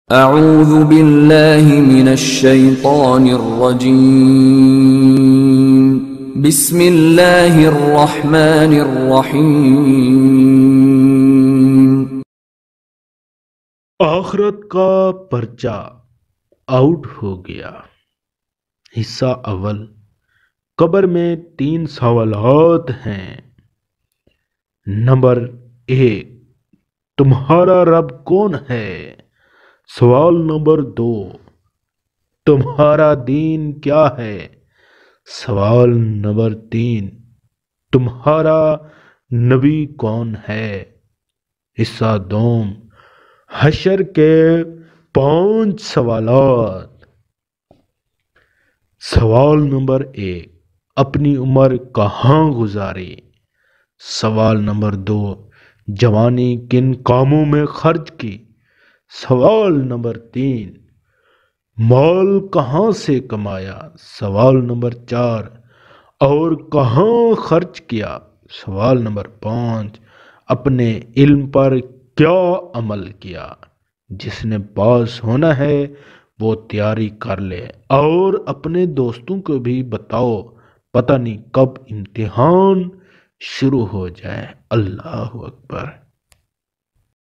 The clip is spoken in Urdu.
اعوذ باللہ من الشیطان الرجیم بسم اللہ الرحمن الرحیم۔ آخرت کا پرچہ آؤٹ ہو گیا۔ حصہ اول۔ قبر میں 3 سوالات ہیں۔ نمبر 1، تمہارا رب کون ہے؟ سوال نمبر 2، تمہارا دین کیا ہے؟ سوال نمبر 3، تمہارا نبی کون ہے؟ حصہ دوم۔ حشر کے 5 سوالات۔ سوال نمبر 1، اپنی عمر کہاں گزاری؟ سوال نمبر 2، جوانی کن کاموں میں خرچ کی؟ سوال نمبر 3، مال کہاں سے کمایا؟ سوال نمبر 4، اور کہاں خرچ کیا؟ سوال نمبر 5، اپنے علم پر کیا عمل کیا؟ جس نے پاس ہونا ہے وہ تیاری کر لے، اور اپنے دوستوں کو بھی بتاؤ، پتہ نہیں کب امتحان شروع ہو جائے۔ اللہ اکبر۔